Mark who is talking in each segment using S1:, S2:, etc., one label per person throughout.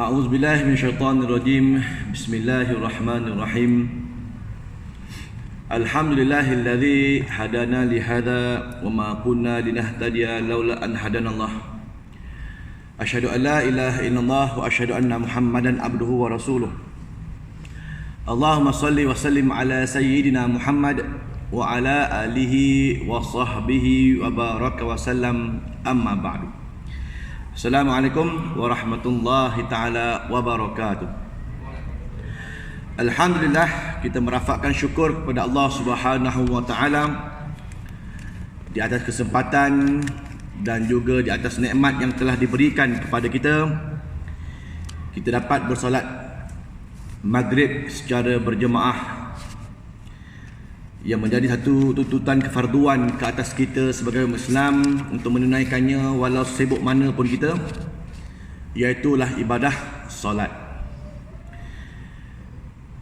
S1: A'udzubillahi minasyaitonirrajim. Bismillahirrahmanirrahim. Alhamdulillahilladzi hadana li hadza wa ma kunna linahtadiya laula an hadanallah. Asyhadu an la ilaha illallah wa asyhadu anna Muhammadan abduhu wa rasuluh. Allahumma shalli wa sallim ala sayyidina Muhammad wa ala alihi wa sahbihi wa baraka wa sallam, amma ba'du. Assalamualaikum warahmatullahi ta'ala wabarakatuh. Alhamdulillah, kita merafakkan syukur kepada Allah Subhanahu wa ta'ala di atas kesempatan dan juga di atas nikmat yang telah diberikan kepada kita. Kita dapat bersolat maghrib secara berjemaah, yang menjadi satu tuntutan kefarduan ke atas kita sebagai Muslim untuk menunaikannya walau sibuk mana pun kita, iaitulah ibadah solat.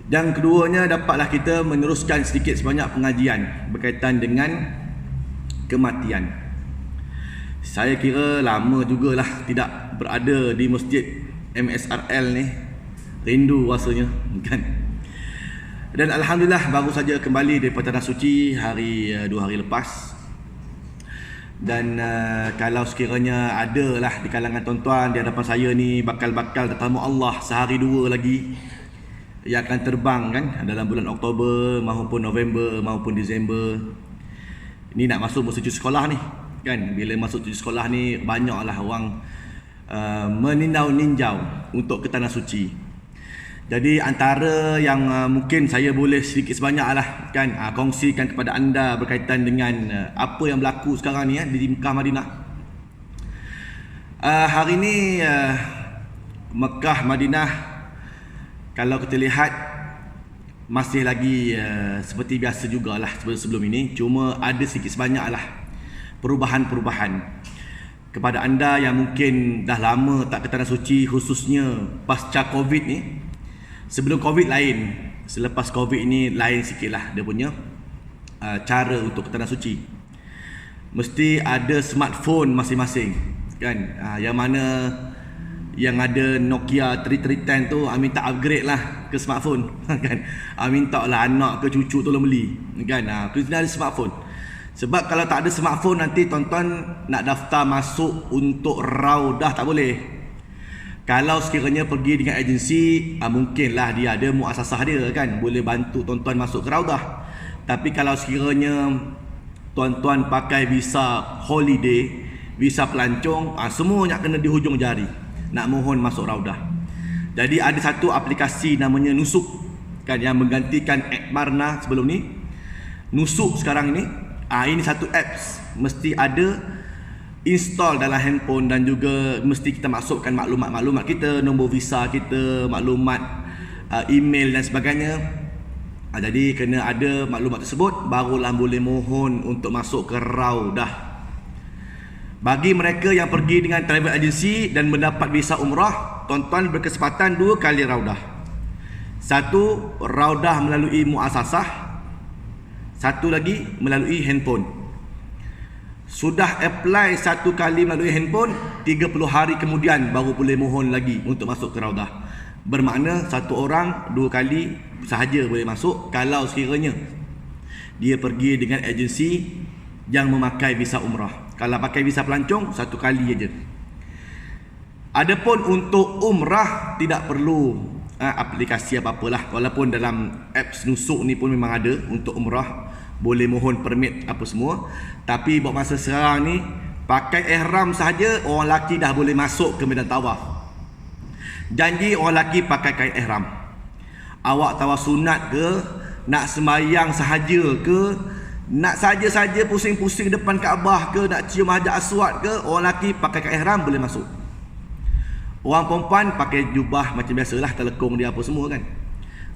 S1: Dan keduanya, dapatlah kita meneruskan sedikit sebanyak pengajian berkaitan dengan kematian. Saya kira lama jugalah tidak berada di masjid MSRL ni, rindu rasanya kan. Dan Alhamdulillah baru saja kembali daripada Tanah Suci dua hari lepas. Dan kalau sekiranya adalah di kalangan tuan-tuan di hadapan saya ni bakal-bakal tetamu Allah sehari dua lagi yang akan terbang kan dalam bulan Oktober maupun November maupun Disember. Ini nak masuk musim cuti sekolah ni kan. Bila masuk cuti sekolah ni banyaklah orang meninjau untuk ke Tanah Suci. Jadi antara yang mungkin saya boleh sedikit sebanyak lah kan kongsikan kepada anda berkaitan dengan apa yang berlaku sekarang ni di Mekah Madinah. Hari ni Mekah Madinah, kalau kita lihat masih lagi seperti biasa jugalah sebelum ini. Cuma ada sedikit sebanyak lah perubahan-perubahan. Kepada anda yang mungkin dah lama tak ke Tanah Suci, khususnya pasca Covid ni. Sebelum Covid lain, selepas Covid ini lain sikit lah dia punya cara untuk ke Tanah Suci. Mesti ada smartphone masing-masing kan. Yang mana yang ada Nokia 3310 tu minta upgrade lah ke smartphone kan. Minta lah anak ke cucu tolong beli kan. Kena ada smartphone. Sebab kalau tak ada smartphone, nanti tuan-tuan nak daftar masuk untuk Raudah tak boleh. Kalau sekiranya pergi dengan agensi, mungkinlah dia ada muasasah dia kan, boleh bantu tuan-tuan masuk ke Raudah. Tapi kalau sekiranya tuan-tuan pakai visa holiday, visa pelancong, semuanya kena di hujung jari nak mohon masuk Raudah. Jadi ada satu aplikasi namanya Nusuk kan, yang menggantikan Ekmarna sebelum ni. Nusuk sekarang ini, ini satu apps, mesti ada install dalam handphone, dan juga mesti kita masukkan maklumat-maklumat kita, nombor visa kita, maklumat email dan sebagainya. Jadi kena ada maklumat tersebut barulah boleh mohon untuk masuk ke Raudah. Bagi mereka yang pergi dengan travel agency dan mendapat visa umrah, tuan-tuan berkesempatan 2 kali Raudah. Satu, Raudah melalui muasasah. Satu lagi melalui handphone. Sudah apply 1 kali melalui handphone, 30 hari kemudian baru boleh mohon lagi untuk masuk ke Raudah. Bermakna satu orang 2 kali sahaja boleh masuk kalau sekiranya dia pergi dengan agensi yang memakai visa umrah. Kalau pakai visa pelancong, 1 kali aja. Adapun untuk umrah tidak perlu aplikasi apa-apalah. Walaupun dalam apps Nusuk ni pun memang ada untuk umrah, boleh mohon permit apa semua. Tapi buat masa sekarang ni, pakai ihram sahaja orang lelaki dah boleh masuk ke medan tawaf. Janji orang lelaki pakai kain ihram. Awak tawaf sunat ke, nak sembahyang sahaja ke, nak saja-saja pusing-pusing depan Kaabah ke, nak cium Hajar Aswad ke, orang lelaki pakai kain ihram boleh masuk. Orang perempuan pakai jubah macam biasalah, telekung dia apa semua kan.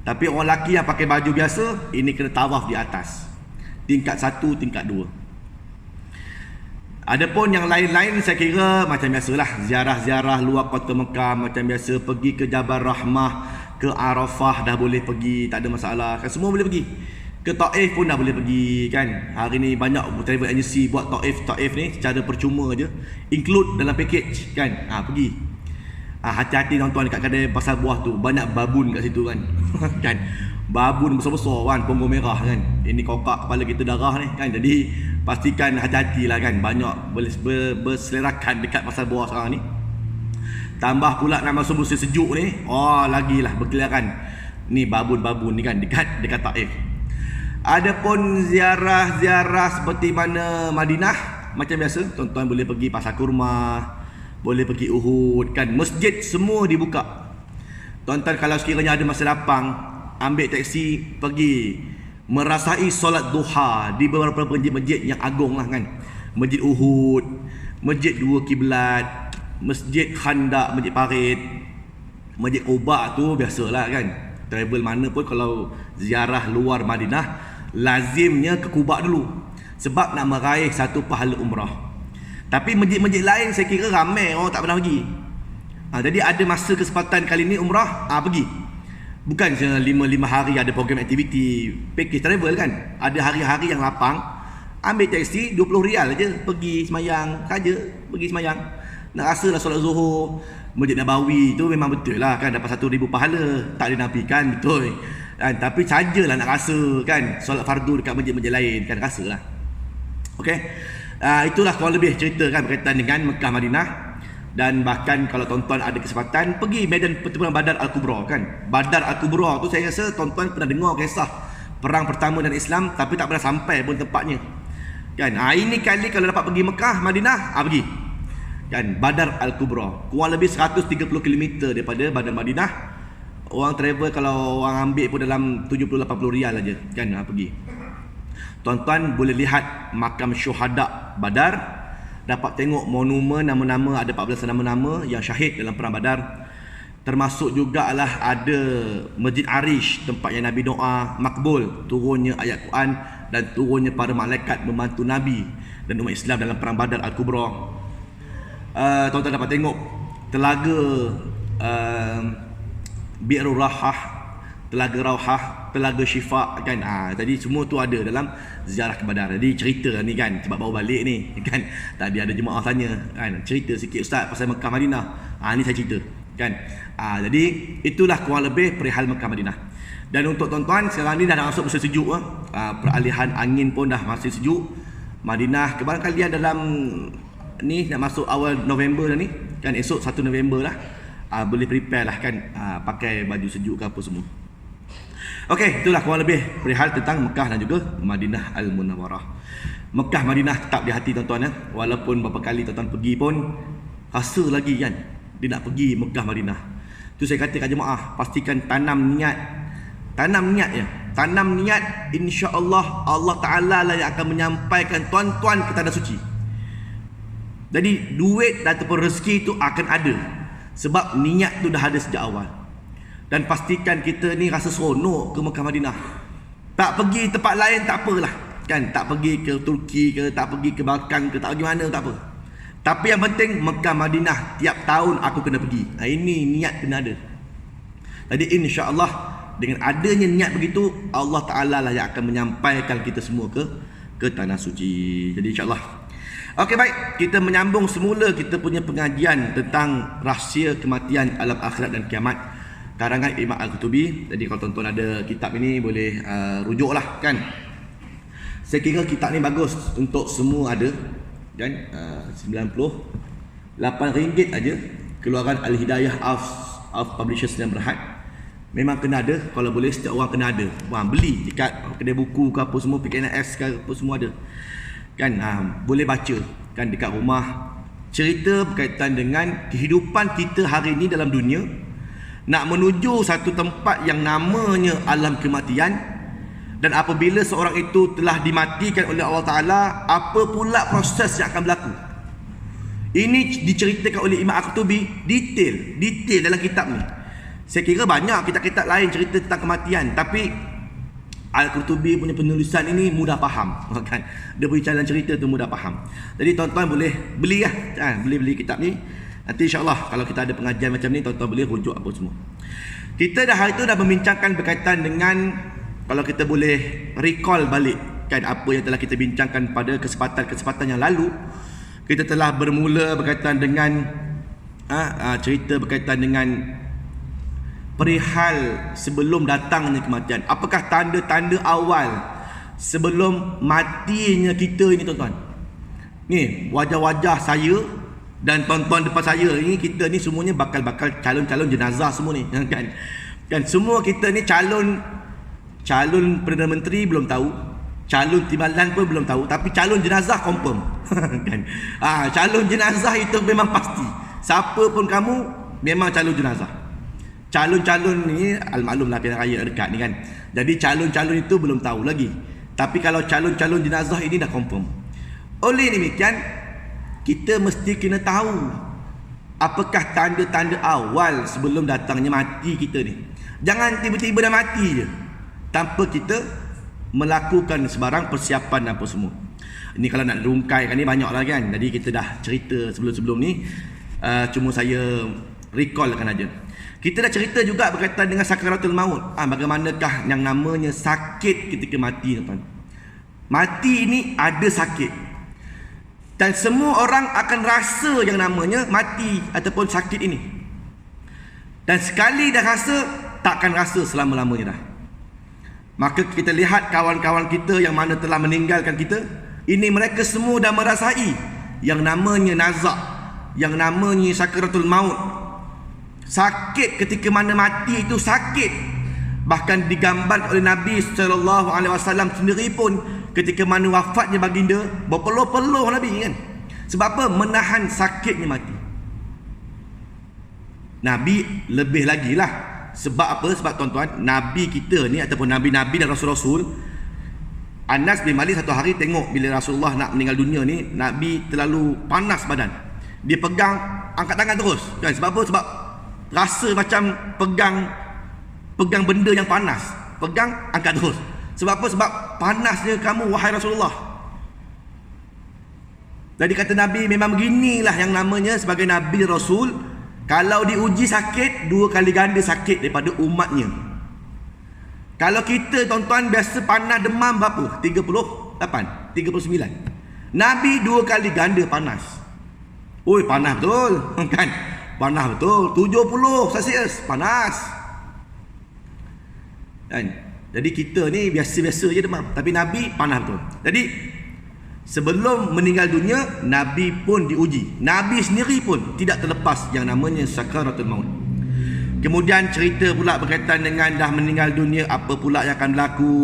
S1: Tapi orang lelaki yang pakai baju biasa, ini kena tawaf di atas, tingkat 1, tingkat 2. Adapun yang lain-lain saya kira macam biasalah, ziarah-ziarah luar kota Mekah macam biasa, pergi ke Jabal Rahmah, ke Arafah dah boleh pergi, tak ada masalah kan, semua boleh pergi. Ke Taif pun dah boleh pergi kan. Hari ni banyak travel agency buat Taif ni secara percuma je, include dalam package kan. Pergi. Hati-hati tuan-tuan dekat kedai pasar buah tu, banyak babun kat situ kan. Kan babun besar-besar kan, punggung merah kan. Ini kokak kepala kita darah ni kan. Jadi pastikan hati-hatilah kan, banyak berselerakan dekat pasar buah sekarang ni. Tambah pula nak masuk musim sejuk ni, lagilah berkeliaran ni babun-babun ni kan dekat Taif. Adapun ziarah-ziarah seperti mana Madinah, macam biasa tuan-tuan boleh pergi pasar kurma, boleh pergi Uhud kan, masjid semua dibuka. Tuan-tuan kalau sekiranya ada masa lapang, ambil teksi pergi merasai solat duha di beberapa masjid-masjid yang agung lah kan. Masjid Uhud, Masjid Dua Kiblat, Masjid Khandaq, Masjid Parit, Masjid Quba tu biasalah kan. Travel mana pun kalau ziarah luar Madinah, lazimnya ke Quba dulu sebab nak meraih satu pahala umrah. Tapi masjid-masjid lain saya kira ramai orang tak pernah pergi. Jadi ada masa kesempatan kali ni umrah, pergi. Bukan 5 hari ada program aktiviti, package travel kan. Ada hari-hari yang lapang, ambil taksi RM20 aja, pergi semayang saja, pergi semayang. Nak rasalah solat Zuhur, Masjid Nabawi tu memang betul lah kan, dapat 1,000 pahala, tak dinafikan betul. Tapi sajalah nak rasa kan, solat fardu dekat masjid-masjid lain kan, rasalah. Okey. Itulah kurang lebih cerita kan berkaitan dengan Mekah Madinah. Dan bahkan kalau tuan-tuan ada kesempatan pergi medan pertempuran Badar Al-Kubra kan. Badar Al-Kubra tu saya rasa tuan-tuan pernah dengar kisah perang pertama dalam Islam tapi tak pernah sampai pun tempatnya. Kan? Ini kali kalau dapat pergi Mekah Madinah, pergi. Kan Badar Al-Kubra. Kurang lebih 130 km daripada Badar Madinah. Orang travel kalau orang ambil pun dalam RM70-80 aja kan, pergi. Tuan-tuan boleh lihat makam syuhada Badar, dapat tengok monumen nama-nama, ada 14 nama-nama yang syahid dalam perang Badar. Termasuk jugalah ada Masjid Arish, tempat yang Nabi doa makbul, turunnya ayat Quran dan turunnya para malaikat membantu Nabi dan umat Islam dalam perang Badar Al-Kubra. Tuan-tuan dapat tengok telaga Bi'rul Rahah, Telaga Rauhah, Telaga Syifa kan. Tadi semua tu ada dalam ziarah ke Badar. Jadi cerita ni kan, sebab baru balik ni kan. Tadi ada jemaah tanya kan, cerita sikit Ustaz pasal Mekah Madinah. Ni saya cerita kan. Jadi itulah kurang lebih perihal Mekah Madinah. Dan untuk tuan-tuan sekarang ni dah masuk musim sejuk peralihan angin pun dah masih sejuk. Madinah kebarangkalian dalam ni nak masuk awal November dah ni kan, esok 1 November lah. Boleh prepare lah kan, pakai baju sejuk ke apa semua. Okey, itulah kurang lebih perihal tentang Mekah dan juga Madinah Al-Munawwarah. Mekah Madinah tetap di hati tuan-tuan Walaupun berapa kali tuan-tuan pergi pun rasa lagi kan dia nak pergi Mekah Madinah. Tu saya kata kat jemaah, pastikan tanam niat. Tanam niat ya. Tanam niat, insya-Allah Allah Taala lah yang akan menyampaikan tuan-tuan ke tanah suci. Jadi duit ataupun rezeki itu akan ada sebab niat tu dah ada sejak awal. Dan pastikan kita ni rasa seronok ke Mekah Madinah. Tak pergi tempat lain tak apalah kan, tak pergi ke Turki ke, tak pergi ke Balkan ke, tak pergi mana tak apa. Tapi yang penting Mekah Madinah tiap tahun aku kena pergi. Ini niat kena ada. Jadi insya-Allah dengan adanya niat begitu, Allah Taala lah yang akan menyampaikan kita semua ke tanah suci. Jadi insya-Allah. Okey, baik, kita menyambung semula kita punya pengajian tentang rahsia kematian, alam akhirat dan kiamat, karangan Imam Al-Qutubi. Jadi kalau tuan-tuan ada kitab ini boleh rujuklah kan. Saya kira kitab ni bagus untuk semua ada kan. RM98 aja, keluaran Al-Hidayah of Publishers dan Berhad. Memang kena ada, kalau boleh setiap orang kena ada. Beli dekat kedai buku ke apa semua, PKNS ke apa semua ada. Kan boleh baca kan dekat rumah, cerita berkaitan dengan kehidupan kita hari ini dalam dunia, nak menuju satu tempat yang namanya alam kematian. Dan apabila seorang itu telah dimatikan oleh Allah Ta'ala, apa pula proses yang akan berlaku. Ini diceritakan oleh Imam Al-Qutubi detail dalam kitab ni. Saya kira banyak kitab-kitab lain cerita tentang kematian, tapi Al-Qutubi punya penulisan ini mudah faham kan. Dia punya jalan cerita tu mudah faham. Jadi tuan-tuan boleh beli lah beli kitab ni. Nanti insya-Allah kalau kita ada pengajian macam ni, tuan-tuan boleh rujuk apa semua. Kita dah hari tu dah membincangkan berkaitan dengan, kalau kita boleh recall balik kan apa yang telah kita bincangkan pada kesempatan-kesempatan yang lalu. Kita telah bermula berkaitan dengan cerita berkaitan dengan perihal sebelum datangnya kematian. Apakah tanda-tanda awal sebelum matinya kita ini, tuan-tuan? Ni wajah-wajah saya dan tuan-tuan depan saya ini, kita ni semuanya bakal calon-calon jenazah semua ni, kan semua kita ni calon Perdana Menteri belum tahu, calon timbalan pun belum tahu, tapi calon jenazah confirm. Kan? Calon jenazah itu memang pasti. Siapa pun kamu memang calon jenazah. Calon-calon ni al-maklum lah pilihan raya dekat ni kan. Jadi calon-calon itu belum tahu lagi. Tapi kalau calon-calon jenazah ini dah confirm. Oleh demikian, kita mesti kena tahu apakah tanda-tanda awal sebelum datangnya mati kita ni. Jangan tiba-tiba dah mati je tanpa kita melakukan sebarang persiapan apa semua. Ini kalau nak rungkaikan ni banyak lah kan. Jadi kita dah cerita sebelum-sebelum ni, cuma saya recallkan aja. Kita dah cerita juga berkaitan dengan sakaratul maut. Bagaimanakah yang namanya sakit ketika mati, tuan. Mati ini ada sakit. Dan semua orang akan rasa yang namanya mati ataupun sakit ini. Dan sekali dah rasa, takkan rasa selama-lamanya dah. Maka kita lihat kawan-kawan kita yang mana telah meninggalkan kita, ini mereka semua dah merasai yang namanya nazak, yang namanya sakaratul maut. Sakit ketika mana mati itu sakit. Bahkan digambar oleh Nabi SAW sendiri pun ketika mana wafatnya baginda, berpeluh-peluh Nabi kan. Sebab apa? Menahan sakitnya mati. Nabi lebih lagi lah. Sebab apa? Sebab tuan-tuan, Nabi kita ni ataupun Nabi-Nabi dan Rasul-Rasul, Anas bin Malik satu hari tengok bila Rasulullah nak meninggal dunia ni, Nabi terlalu panas badan. Dia pegang, angkat tangan terus kan? Sebab apa? Sebab rasa macam pegang benda yang panas. Pegang, angkat terus. Sebab apa? Sebab panasnya kamu wahai Rasulullah. Jadi kata Nabi, memang beginilah yang namanya sebagai Nabi Rasul. Kalau diuji sakit, 2 kali ganda sakit daripada umatnya. Kalau kita tuan-tuan biasa panas demam berapa? 38, 39. Nabi 2 kali ganda panas. Oi, panas betul kan? Panas betul. 70 Celsius panas kan? Jadi kita ni biasa-biasa je demam, tapi Nabi panas betul. Jadi sebelum meninggal dunia, Nabi pun diuji. Nabi sendiri pun tidak terlepas yang namanya sakaratul maut. Kemudian cerita pula berkaitan dengan dah meninggal dunia, apa pula yang akan berlaku.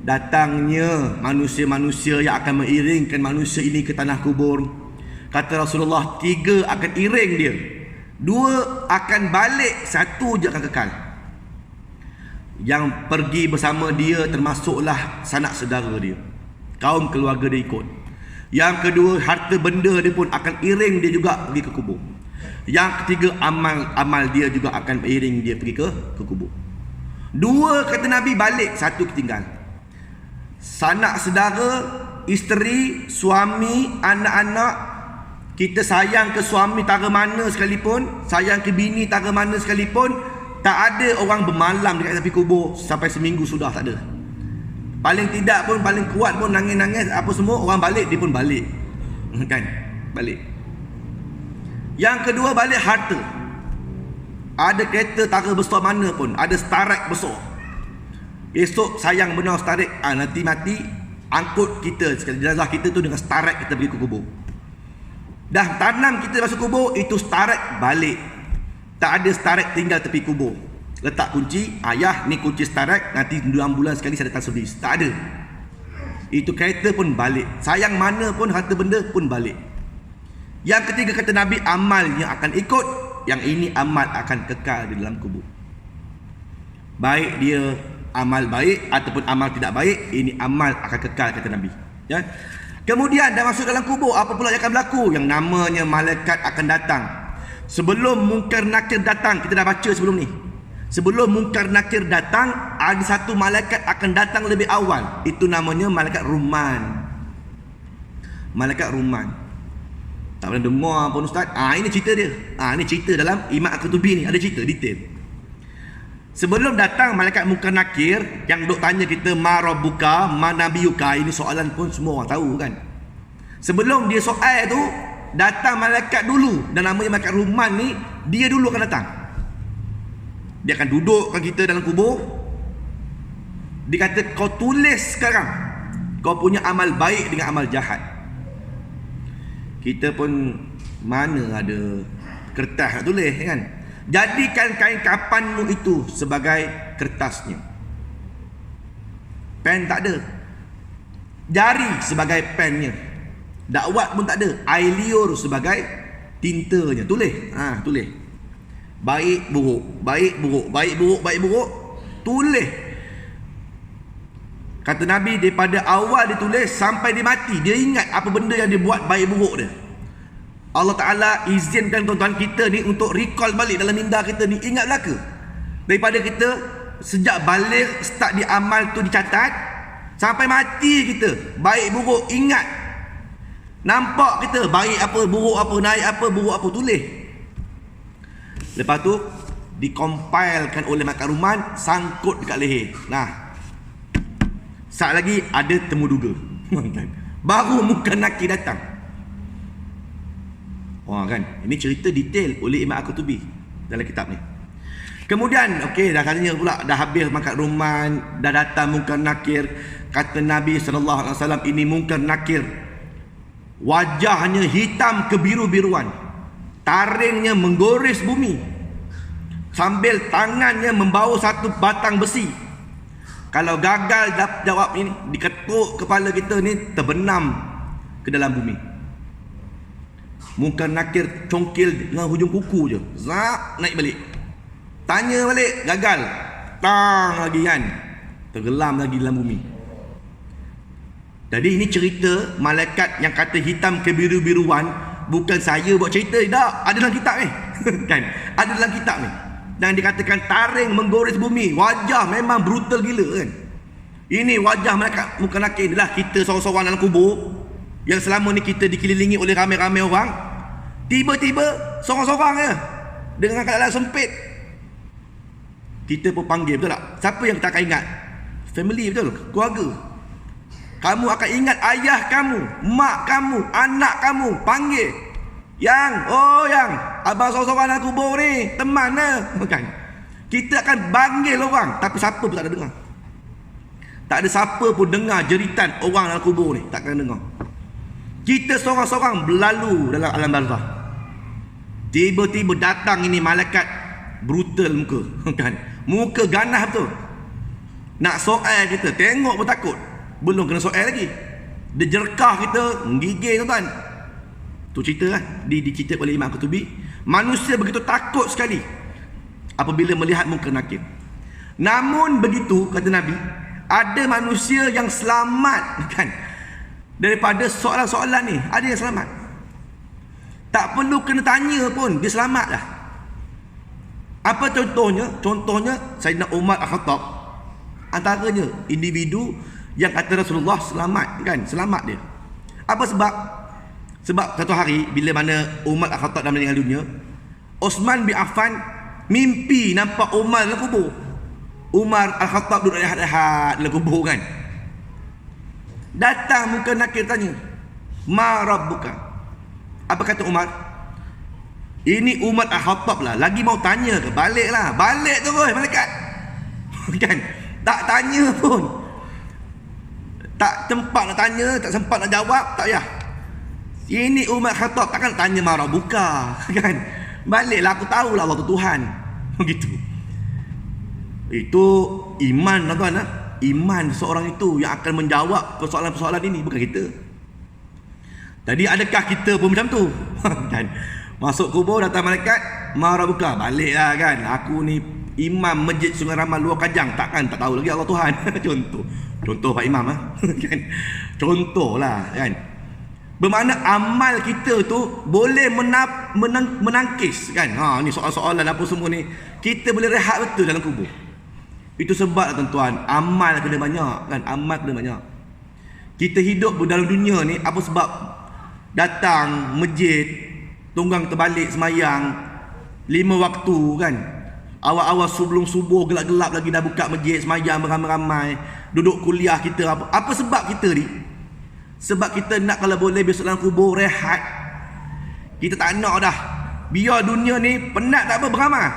S1: Datangnya manusia-manusia yang akan mengiringkan manusia ini ke tanah kubur. Kata Rasulullah, 3 akan iring dia, 2 akan balik, 1 je akan kekal. Yang pergi bersama dia termasuklah sanak saudara dia, kaum keluarga dia ikut. Yang kedua, harta benda dia pun akan iring dia juga pergi ke kubur. Yang ketiga, amal dia juga akan iring dia pergi ke kubur. 2 kata Nabi balik, 1 ketinggal. Sanak saudara, isteri, suami, anak-anak. Kita sayang ke suami tara mana sekalipun, sayang ke bini tara mana sekalipun, tak ada orang bermalam dekat tepi kubur sampai seminggu sudah, tak ada. Paling tidak pun, paling kuat pun nangis-nangis apa semua, orang balik, dia pun balik kan, balik. Yang kedua, balik harta. Ada kereta tara besar mana pun, ada starak besar, esok sayang benar starak, nanti mati, angkut kita, jenazah kita tu dengan starak kita pergi ke kubur. Dah tanam kita masuk kubur, itu starak balik. Tak ada starak tinggal tepi kubur, letak kunci, ayah ni kunci starak, nanti 2 bulan sekali saya datang servis. Tak ada. Itu kereta pun balik, sayang mana pun harta benda pun balik. Yang ketiga kata Nabi, amal yang akan ikut. Yang ini amal akan kekal di dalam kubur. Baik dia amal baik ataupun amal tidak baik, ini amal akan kekal kata Nabi ya. Kemudian dah masuk dalam kubur, apa pula yang akan berlaku? Yang namanya malaikat akan datang. Sebelum Munkar Nakir datang, kita dah baca sebelum ni. Sebelum Munkar Nakir datang, ada satu malaikat akan datang lebih awal. Itu namanya malaikat Ruman. Malaikat Ruman. Tak pernah dengar pun Ustaz. Ini cerita dia. Ini cerita dalam Imam Al-Qutubi ni, ada cerita detail. Sebelum datang malaikat Munkar Nakir, yang duk tanya kita ma rabbuka, ma nabiyuka, ini soalan pun semua orang tahu kan. Sebelum dia soal tu, datang malaikat dulu. Dan namanya malaikat Ruhman ni, dia dulu akan datang. Dia akan dudukkan kita dalam kubur. Dia kata, kau tulis sekarang kau punya amal baik dengan amal jahat. Kita pun mana ada kertas nak tulis kan. Jadikan kain kapanmu itu sebagai kertasnya. Pen tak ada, jari sebagai pennya. Dakwat pun tak ada, air liur sebagai tintanya. Tulis, tulis. Baik buruk, baik buruk, baik buruk, baik buruk, tulis. Kata Nabi, daripada awal dia tulis sampai dia mati, dia ingat apa benda yang dia buat baik buruk dia. Allah Ta'ala izinkan tuan-tuan kita ni untuk recall balik dalam minda kita ni. Ingat belaka daripada kita sejak balik start di amal tu dicatat sampai mati kita, baik buruk ingat. Nampak kita baik apa, buruk apa, naik apa, buruk apa, tulis. Lepas tu dikompilekan oleh malaikat Ruhman, sangkut dekat leher. Nah, saat lagi ada temu duga. Baru muka Nakir datang. Wah kan, ini cerita detail oleh Imam Al-Qurtubi dalam kitab ni. Kemudian, okey, dah katanya pula dah habis malaikat Ruhman, dah datang Munkar Nakir. Kata Nabi SAW, ini Munkar Nakir, wajahnya hitam kebiru-biruan, taringnya menggores bumi, sambil tangannya membawa satu batang besi. Kalau gagal jawab ini, diketuk kepala kita ni, terbenam ke dalam bumi. Munkar Nakir congkil dengan hujung kuku je, zap, naik balik. Tanya balik, gagal, tang lagi kan, tenggelam lagi dalam bumi. Jadi ini cerita malaikat yang kata hitam kebiru-biruan. Bukan saya buat cerita, tak, ada dalam kitab ni. Kan, ada dalam kitab ni. Dan dikatakan taring menggores bumi, wajah memang brutal gila kan. Ini wajah malaikat Munkar Nakir inilah kita seorang-seorang dalam kubur, yang selama ni kita dikelilingi oleh ramai-ramai orang. Tiba-tiba seorang-seorang je, dengan keadaan sempit. Kita pun panggil, betul tak? Siapa yang kita akan ingat? Family, betul? Keluarga. Kamu akan ingat ayah kamu, mak kamu, anak kamu. Panggil, yang, yang abang seorang-seorang dalam kubur ni, teman lah. Bukan. Kita akan panggil orang, tapi siapa pun tak ada dengar. Tak ada siapa pun dengar jeritan orang dalam kubur ni, tak akan dengar. Kita seorang-seorang berlalu dalam alam barzah. Tiba-tiba datang ini malaikat brutal muka, kan? Muka ganas betul. Nak soal kita, tengok pun takut. Belum kena soal lagi, dia jerkah kita, menggigil tuan-tuan. Tu cerita lah, dicerita oleh Imam Al-Qurtubi. Manusia begitu takut sekali apabila melihat Munkar Nakir. Namun begitu, kata Nabi, ada manusia yang selamat kan daripada soalan-soalan ni. Ada yang selamat, tak perlu kena tanya pun, dia selamat lah. Apa contohnya? Contohnya Sayyidina Umar Al-Khattab, antaranya individu yang kata Rasulullah selamat kan, selamat dia. Apa sebab? Sebab satu hari bila mana Umar Al-Khattab dah meninggal dunia, Osman bin Affan mimpi nampak Umar dalam kubur. Umar Al-Khattab duduk rehat-rehat dalam kubur kan. Datang Munkar Nakir tanya, ma rabbuka? Apa kata Umar? Ini Umar Al-Khattab lah, lagi mau tanya ke? Balik lah, balik terus malaikat. Kan? Tak tanya pun, tak tempat nak tanya, tak sempat nak jawab, tak payah. Ini Umar Khattab, takkan tanya marah buka kan. Baliklah, aku tahulah Allah tu Tuhan. Begitu. Itu iman tuan-tuan. Iman seorang itu yang akan menjawab persoalan-persoalan ini, bukan kita. Tadi adakah kita pun macam tu? Kan? Masuk kubur, datang malaikat, marah buka, baliklah kan. Aku ni imam masjid Sungai Ramal Luar Kajang, takkan tak tahu lagi Allah Tuhan. Contoh Pak Imam kan. Contohlah kan. Bermakna amal kita tu boleh menangkis kan. Ni soal-soalan apa semua ni, kita boleh rehat betul dalam kubur. Itu sebab tuan-tuan, amal kena banyak kan. Amal kena banyak. Kita hidup dalam dunia ni, apa sebab? Datang masjid, tunggang terbalik semayang 5 waktu kan. Awal-awal sebelum subuh gelap-gelap lagi dah buka masjid, semayang beramai-ramai, duduk kuliah kita. Apa sebab kita ni? Sebab kita nak kalau boleh besok dalam kubur rehat. Kita tak nak dah. Biar dunia ni penat tak apa, beramal.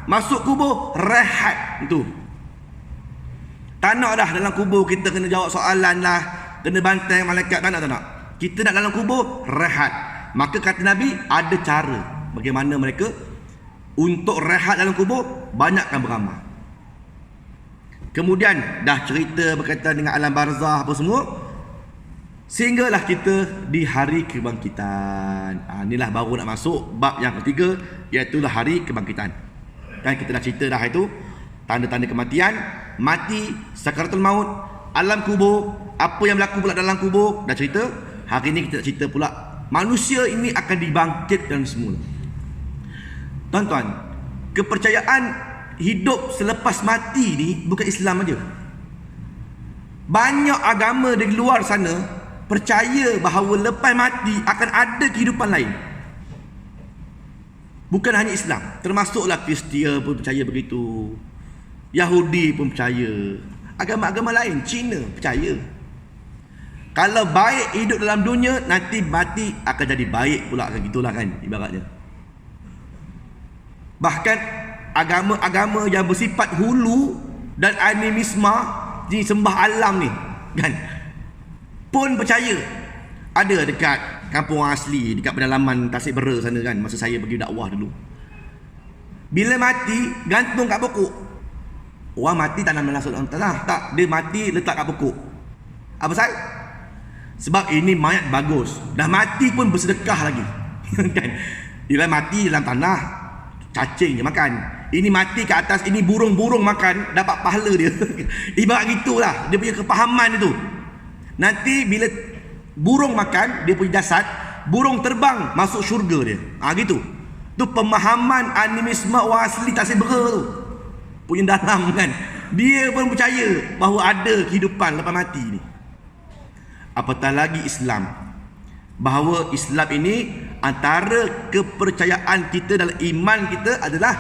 S1: Masuk kubur, rehat. Itu. Tak nak dah dalam kubur kita kena jawab soalan lah, kena bantai malaikat. Tak nak. Kita nak dalam kubur, rehat. Maka kata Nabi, ada cara bagaimana mereka untuk rehat dalam kubur, banyakkan beramal. Kemudian dah cerita berkaitan dengan alam barzah apa semua, sehinggalah kita di hari kebangkitan. Inilah baru nak masuk bab yang ketiga, iaitu hari kebangkitan. Kan kita dah cerita dah itu tanda-tanda kematian, mati, sakaratul maut, alam kubur, apa yang berlaku pula dalam kubur, dah cerita. Hari ini kita nak cerita pula manusia ini akan dibangkitkan semula. Tuan-tuan, kepercayaan hidup selepas mati ni bukan Islam aja. Banyak agama di luar sana percaya bahawa lepas mati akan ada kehidupan lain. Bukan hanya Islam, termasuklah Kristian pun percaya begitu. Yahudi pun percaya. Agama-agama lain, Cina percaya. Kalau baik hidup dalam dunia, nanti mati akan jadi baik pula, kan gitulah kan ibaratnya. Bahkan agama-agama yang bersifat hulu dan animisme, ni sembah alam ni kan, pun percaya. Ada dekat kampung asli, dekat pedalaman Tasik Bera sana kan, masa saya pergi dakwah dulu, bila mati gantung kat pokok. Orang mati tanam langsung dalam tanah, tak, dia mati letak kat pokok. Apa pasal? Sebab ini mayat bagus, dah mati pun bersedekah lagi kan. Dia mati dalam tanah, cacing je makan. Ini mati ke atas, ini burung-burung makan, dapat pahala dia. Ibarat gitulah dia punya kepahaman itu. Nanti bila burung makan dia punya jasad, burung terbang masuk syurga dia. Gitu. Tu pemahaman animisme orang asli Tasik Bera tu punya dalam kan. Dia pun percaya bahawa ada kehidupan lepas mati ni. Apatah lagi Islam, bahawa Islam ini antara kepercayaan kita dalam iman kita adalah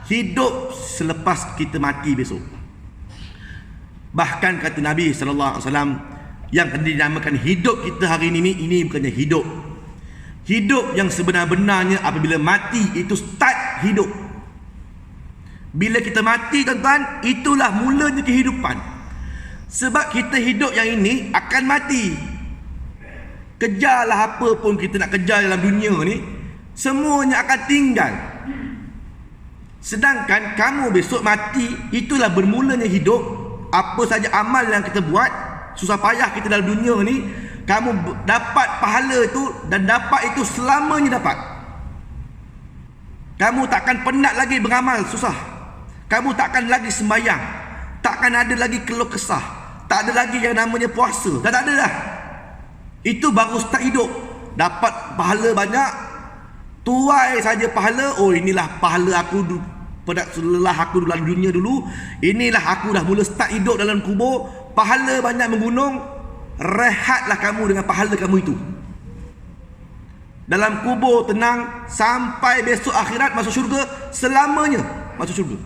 S1: hidup selepas kita mati besok. Bahkan kata Nabi SAW, yang dinamakan hidup kita hari ini bukannya hidup. Hidup yang sebenar-benarnya apabila mati itu start hidup. Bila kita mati tuan-tuan, itulah mulanya kehidupan. Sebab kita hidup yang ini akan mati. Kejarlah apa pun kita nak kejar dalam dunia ni, semuanya akan tinggal. Sedangkan kamu besok mati, itulah bermulanya hidup. Apa saja amal yang kita buat, susah payah kita dalam dunia ni, kamu dapat pahala itu dan dapat itu selamanya dapat. Kamu takkan penat lagi beramal susah. Kamu takkan lagi sembahyang, takkan ada lagi keluh kesah, tak ada lagi yang namanya puasa, dah tak ada dah. Itu baru start hidup. Dapat pahala banyak, tuai saja pahala. Oh, inilah pahala aku lelah aku dalam dunia dulu. Inilah aku dah mula start hidup dalam kubur. Pahala banyak menggunung. Rehatlah kamu dengan pahala kamu itu. Dalam kubur tenang sampai besok akhirat masuk syurga, selamanya masuk syurga.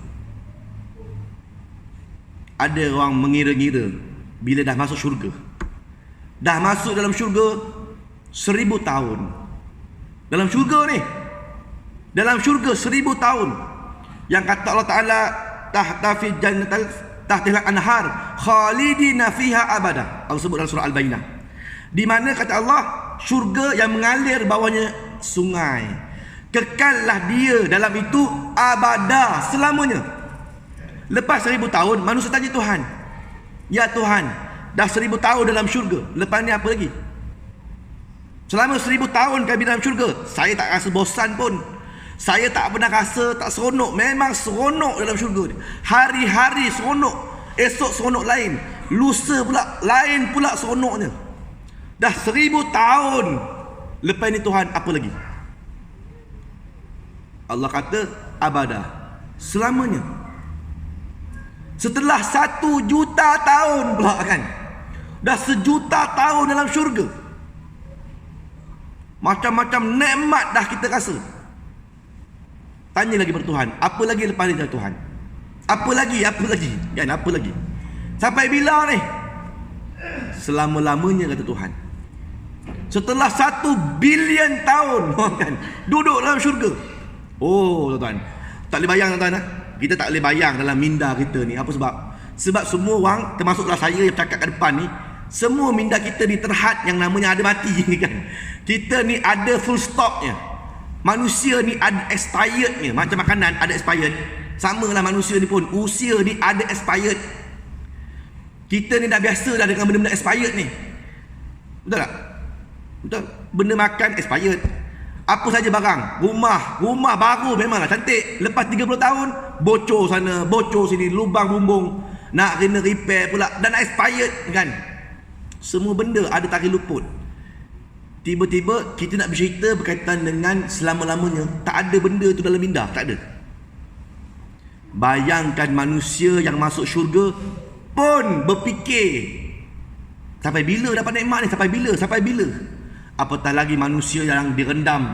S1: Ada orang mengira-ngira bila dah masuk syurga, dah masuk dalam syurga 1000 tahun. Dalam syurga ni, dalam syurga 1000 tahun. Yang kata Allah Ta'ala, tahta fi jannatal tahtil anhar khalidina fiha abada. Allah sebut dalam surah Al-Bayyinah, di mana kata Allah, syurga yang mengalir bawahnya sungai, kekallah dia dalam itu abada, selamanya. Lepas 1000 tahun, manusia tanya Tuhan, ya Tuhan, dah 1000 tahun dalam syurga, lepas ni apa lagi? Selama 1000 tahun kami dalam syurga, saya tak rasa bosan pun. Saya tak pernah rasa tak seronok. Memang seronok dalam syurga ni. Hari-hari seronok, esok seronok lain, lusa pula lain pula seronoknya. Dah 1000 tahun. Lepas ni Tuhan, apa lagi? Allah kata abada, selamanya. Setelah 1 juta tahun pula kan, dah 1 juta tahun dalam syurga. Macam-macam nikmat dah kita rasa. Tanya lagi pada Tuhan, apa lagi lepas ni Tuhan? Apa lagi kan, apa lagi? Sampai bila ni? Selama-lamanya kata Tuhan. setelah 1 bilion tahun kan, duduk dalam syurga. Oh tuan-tuan, tak boleh bayang tuan-tuan. Kita tak boleh bayang dalam minda kita ni. Apa sebab? Sebab semua orang, termasuklah saya yang bercakap kat depan ni, semua minda kita ni terhad yang namanya ada mati kan. Kita ni ada full stopnya. Manusia ni ada expirednya. Macam makanan ada expired, samalah manusia ni pun, usia ni ada expired. Kita ni dah biasa dah dengan benda-benda expired ni. Betul tak? Betul. Benda makan expired. Apa saja barang, rumah baru memanglah cantik, lepas 30 tahun bocor sana, bocor sini, lubang bumbung, nak kena repair pula, dan expired kan. Semua benda ada tarikh luput. Tiba-tiba kita nak bercerita berkaitan dengan selama-lamanya, tak ada benda tu dalam minda, tak ada. Bayangkan manusia yang masuk syurga pun berfikir, sampai bila dapat nikmat ni, sampai bila. Apatah lagi manusia yang direndam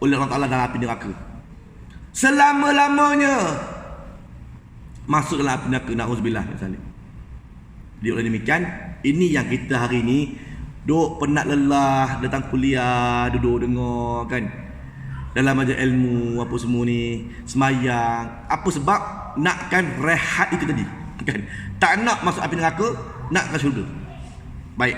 S1: oleh Allah Ta'ala dalam api neraka selama-lamanya, masuk dalam api neraka, na'udzubillah misalnya. Dia oleh demikian, ini yang kita hari ni duk penat lelah datang kuliah, duduk dengar kan, dalam majlis ilmu apa semua ni, semayang. Apa sebab? Nakkan rehat itu tadi kan, tak nak masuk api neraka, nak ke syurga. Baik,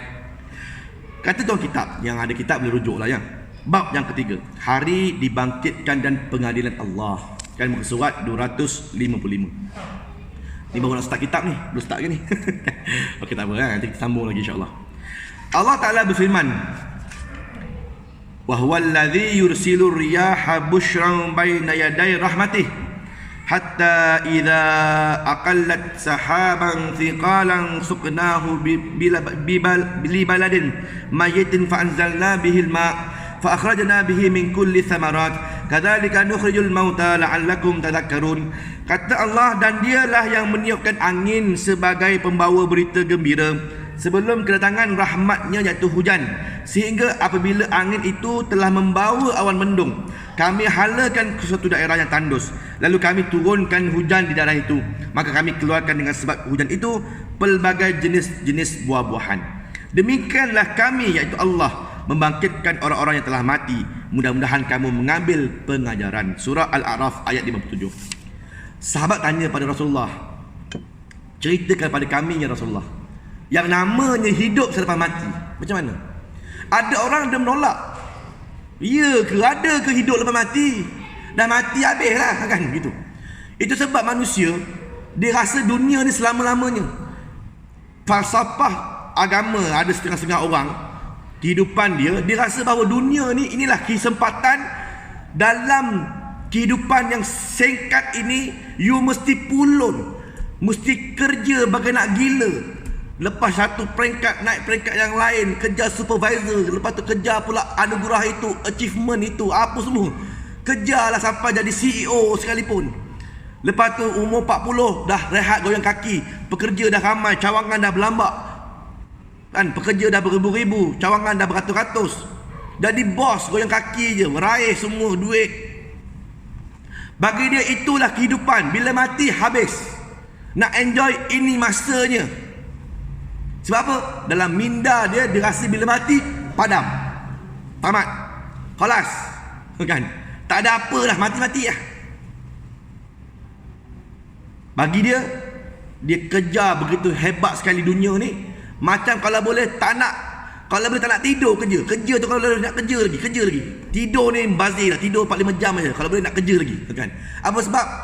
S1: kata tuan kitab, yang ada kitab boleh rujuk lah ya. Bab yang ketiga, hari dibangkitkan dan pengadilan Allah, kan, muka surat 255. Ni baru nak start kitab ni, belum start ke ni? Okey, tak apa kan, nanti kita sambung lagi insya-Allah. Allah Ta'ala berfirman, wa huwal ladzi yursilur riyaha busyran baina yaday rahmatih hatta idza aqallat sahaban thiqalan suqnahu bi baladin mayyitin fa anzalna bihi al-ma' fa akhrajna bihi min kulli thamarat kadzalika nukhrijul mauta la'allakum tadhakkarun. Kata Allah, dan dialah yang meniupkan angin sebagai pembawa berita gembira sebelum kedatangan rahmatnya, iaitu hujan, sehingga apabila angin itu telah membawa awan mendung, kami halakan ke suatu daerah yang tandus, lalu kami turunkan hujan di daerah itu, maka kami keluarkan dengan sebab hujan itu pelbagai jenis-jenis buah-buahan. Demikianlah kami, iaitu Allah, membangkitkan orang-orang yang telah mati. Mudah-mudahan kamu mengambil pengajaran. Surah Al-A'raf ayat 57. Sahabat tanya pada Rasulullah, ceritakan pada kami ya Rasulullah, yang namanya hidup selepas mati macam mana? Ada orang dia menolak, ya ke, ada ke hidup lepas mati? Dah mati habis lah kan, gitu. Itu sebab manusia dia rasa dunia ni selama-lamanya. Falsafah agama ada setengah-setengah orang, kehidupan dia rasa bahawa dunia ni, inilah kesempatan dalam kehidupan yang singkat ini. You mesti pulun, mesti kerja bagai nak gila, lepas satu peringkat naik peringkat yang lain, kejar supervisor, lepas tu kejar pula anugerah itu, achievement itu, apa semua. Kejarlah sampai jadi CEO sekalipun. Lepas tu umur 40 dah rehat goyang kaki, pekerja dah ramai, cawangan dah berlambak kan, pekerja dah beribu-ribu, cawangan dah beratus-ratus. Jadi bos goyang kaki je, meraih semua duit. Bagi dia itulah kehidupan. Bila mati habis. Nak enjoy ini masanya. Sebab apa? Dalam minda dia rasa bila mati padam, tamat, khalas kan, tak ada apa dah, mati-mati lah. Bagi dia kejar begitu hebat sekali dunia ni. Macam kalau boleh tak nak tidur, kerja tu, kalau boleh nak kerja lagi. Tidur ni bazir lah, tidur 4-5 jam aja kalau boleh nak kerja lagi kan. Apa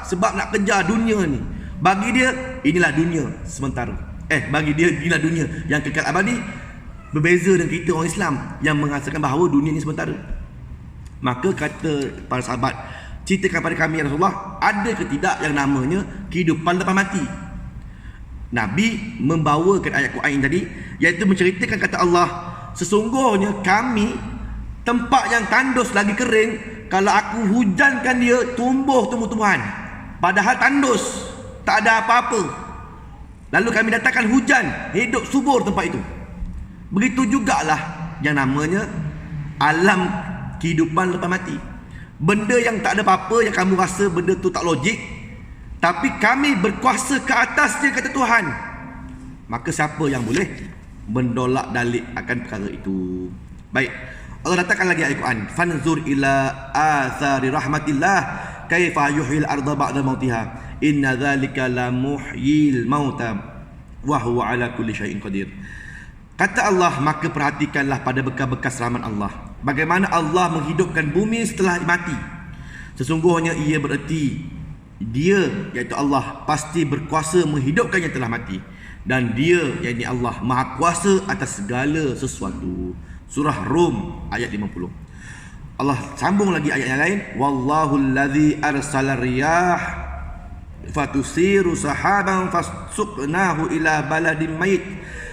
S1: sebab nak kejar dunia ni. Bagi dia inilah dunia sementara. Bagi dia inilah dunia yang kekal abadi. Berbeza dengan kita orang Islam yang mengatakan bahawa dunia ni sementara. Maka kata para sahabat, ceritakan pada kami ya Rasulullah, ada ke tidak yang namanya kehidupan lepas mati? Nabi membawakan ayat Quran tadi, iaitu menceritakan kata Allah, sesungguhnya kami tempat yang tandus lagi kering, kalau aku hujankan dia tumbuh tumbuh-tumbuhan, padahal tandus tak ada apa-apa, lalu kami datangkan hujan, hidup subur tempat itu. Begitu jugalah yang namanya alam kehidupan lepas mati. Benda yang tak ada apa-apa, yang kamu rasa benda tu tak logik, tapi kami berkuasa ke atasnya, kata Tuhan. Maka siapa yang boleh mendolak dalik akan perkara itu? Baik. Allah datangkan lagi ayat Quran. Fanzur ila athari rahmatillah kaifa yuhyil arda ba'da mautiha. Inna dzalika la muhyil mauta wa huwa ala kulli syai'in qadir. Kata Allah, maka perhatikanlah pada bekas-bekas rahmat Allah. Bagaimana Allah menghidupkan bumi setelah mati. Sesungguhnya ia bererti dia, iaitu Allah, pasti berkuasa menghidupkan yang telah mati. Dan dia, iaitu Allah, maha kuasa atas segala sesuatu. Surah Rum ayat 50. Allah sambung lagi ayat yang lain. Wallahu allazi arsala riyah fatusiru sahaban fasuqnahu ila baladin mayit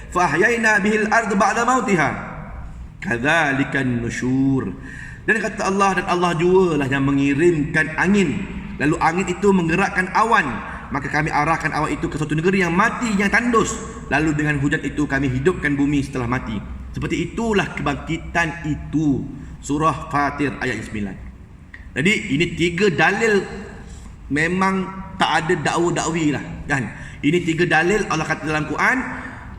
S1: fahyaina bihil ardu ba'da mautiha kadzalikan nusyur. Dan kata Allah, dan Allah jualah yang mengirimkan angin, lalu angin itu menggerakkan awan, maka kami arahkan awan itu ke suatu negeri yang mati, yang tandus, lalu dengan hujan itu kami hidupkan bumi setelah mati. Seperti itulah kebangkitan itu. Surah Fatir ayat 9. Jadi ini 3 dalil, memang tak ada dakwa-dakwi lah kan. Ini 3 dalil Allah kata dalam Quran.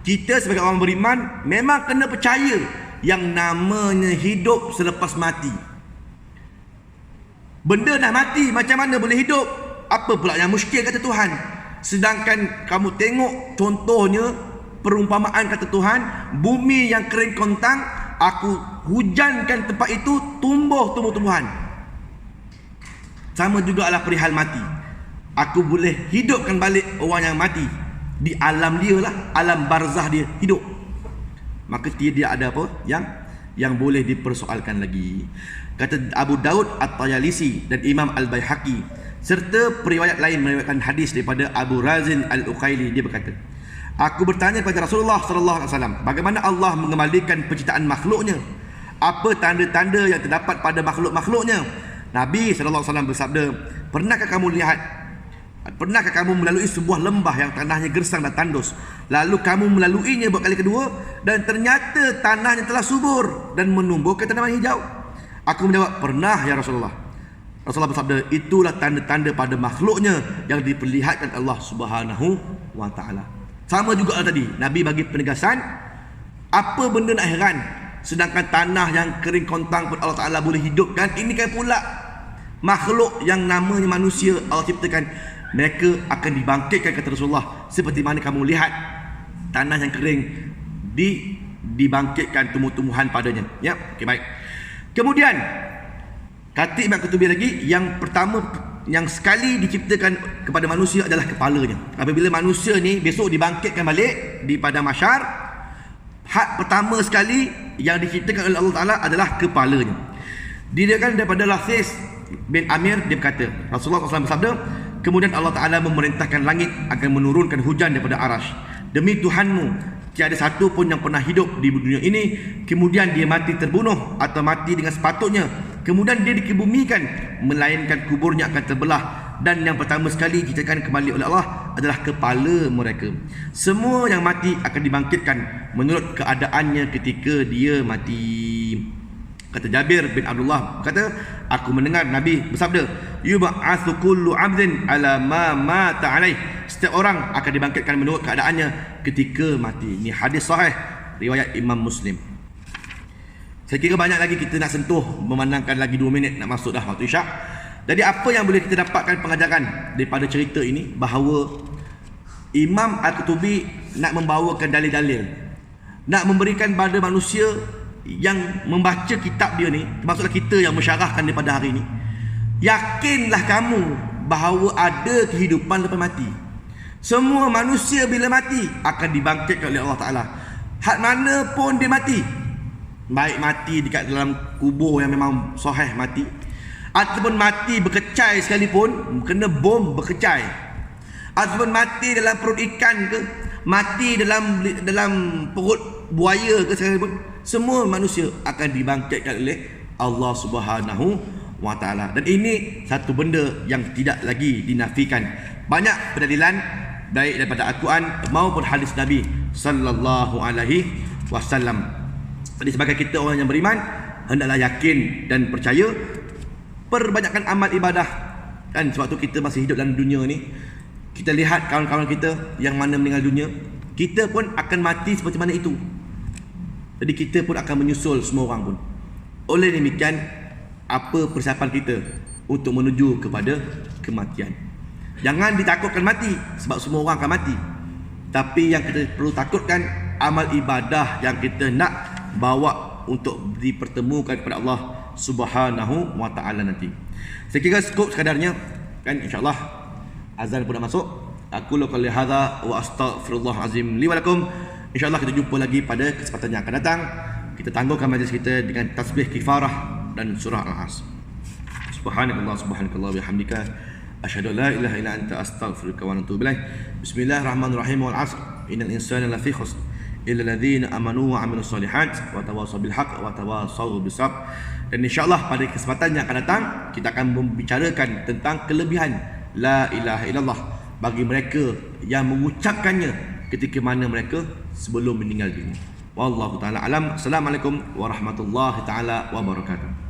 S1: Kita sebagai orang beriman memang kena percaya yang namanya hidup selepas mati. Benda dah mati, macam mana boleh hidup? Apa pula yang muskil kata Tuhan? Sedangkan kamu tengok contohnya, perumpamaan kata Tuhan, bumi yang kering kontang, aku hujankan tempat itu, tumbuh tumbuh-tumbuhan. Sama juga lah perihal mati. Aku boleh hidupkan balik orang yang mati. Di alam dia lah, alam barzah dia hidup. Maka tidak ada apa yang boleh dipersoalkan lagi. Kata Abu Daud At-Tayalisi dan Imam Al-Baihaqi serta periwayat lain meriwayatkan hadis daripada Abu Razin Al-Uqaili, dia berkata, aku bertanya kepada Rasulullah sallallahu alaihi wasallam, bagaimana Allah mengembalikan penciptaan makhluknya? Apa tanda-tanda yang terdapat pada makhluk-makhluknya? Nabi sallallahu alaihi wasallam bersabda, Pernahkah kamu melalui sebuah lembah yang tanahnya gersang dan tandus, lalu kamu melaluinya buat kali kedua, dan ternyata tanahnya telah subur dan menumbuhkan tanaman hijau? Aku menjawab, pernah ya Rasulullah. Rasulullah bersabda, itulah tanda-tanda pada makhluknya yang diperlihatkan Allah Subhanahu wa ta'ala. Sama juga tadi, Nabi bagi penegasan, apa benda nak heran, sedangkan tanah yang kering kontang pun Allah Ta'ala boleh hidupkan. Ini kan pula makhluk yang namanya manusia Allah ciptakan, mereka akan dibangkitkan kata Rasulullah, seperti mana kamu lihat tanah yang kering dibangkitkan tumbuh-tumbuhan padanya. Ya, okey, baik. Kemudian kata Imam Qurtubi lagi, yang pertama yang sekali diciptakan kepada manusia adalah kepalanya. Apabila manusia ni besok dibangkitkan balik di padang mahsyar, hak pertama sekali yang diciptakan oleh Allah Ta'ala adalah kepalanya. Diriwayatkan daripada Lathis bin Amir, dia berkata, Rasulullah SAW bersabda, kemudian Allah Ta'ala memerintahkan langit akan menurunkan hujan daripada arash. Demi Tuhanmu, tiada satu pun yang pernah hidup di dunia ini kemudian dia mati terbunuh atau mati dengan sepatutnya, kemudian dia dikebumikan, melainkan kuburnya akan terbelah, dan yang pertama sekali diciptakan kembali oleh Allah adalah kepala mereka. Semua yang mati akan dibangkitkan menurut keadaannya ketika dia mati. Kata Jabir bin Abdullah, kata, aku mendengar Nabi bersabda, yub'atsu kullu 'abdin 'ala ma mata 'alaih. Setiap orang akan dibangkitkan menurut keadaannya ketika mati. Ini hadis sahih riwayat Imam Muslim. Saya kira banyak lagi kita nak sentuh, memandangkan lagi 2 minit nak masuk dah waktu Isyak. Jadi apa yang boleh kita dapatkan pengajaran daripada cerita ini, bahawa Imam Al-Qurtubi nak membawakan dalil-dalil, nak memberikan pada manusia yang membaca kitab dia ni, termasuklah kita yang mensyarahkan daripada hari ini, yakinlah kamu bahawa ada kehidupan lepas mati. Semua manusia bila mati akan dibangkitkan oleh Allah Ta'ala, hak mana pun dia mati, baik mati dekat dalam kubur yang memang sahih mati, ataupun mati berkecai sekalipun, kena bom berkecai, ataupun mati dalam perut ikan ke, mati dalam perut buaya ke sekalipun, semua manusia akan dibangkitkan oleh Allah Subhanahu wa Ta'ala. Dan ini satu benda yang tidak lagi dinafikan. Banyak pendalilan baik daripada Al-Quran maupun hadis Nabi sallallahu alaihi wasallam. Jadi sebagai kita orang yang beriman, hendaklah yakin dan percaya, perbanyakkan amal ibadah. Kan sebab tu kita masih hidup dalam dunia ni, kita lihat kawan-kawan kita yang mana meninggal dunia, kita pun akan mati seperti mana itu. Jadi kita pun akan menyusul semua orang pun. Oleh demikian, apa persiapan kita untuk menuju kepada kematian? Jangan ditakutkan mati, sebab semua orang akan mati. Tapi yang kita perlu takutkan, amal ibadah yang kita nak bawa untuk dipertemukan kepada Allah Subhanahu wa taala nanti. Saya kira cukup sekadarnya, kan, insya-Allah azan pun dah masuk. Aku qouli hadza wa astaghfirullah azim li wa lakum. InsyaAllah kita jumpa lagi pada kesempatan yang akan datang. Kita tangguhkan majlis kita dengan tasbih kifarah dan surah Al-As. Subhanakallah subhanakallah bihamdika asyhadu an la ilaha illa anta astaghfiruka wa atubu ilaik. Bismillahirrahmanirrahim. Wal 'asr innal insana lafi khusr illa alladhina amanu wa 'amilus solihat wa tawassaw bil haqq wa tawassaw bis sabr. Dan insyaAllah pada kesempatan yang akan datang kita akan membicarakan tentang kelebihan la ilaha illallah bagi mereka yang mengucapkannya ketika mana mereka sebelum meninggal dunia. Wallahu taala alam. Assalamualaikum warahmatullahi taala wabarakatuh.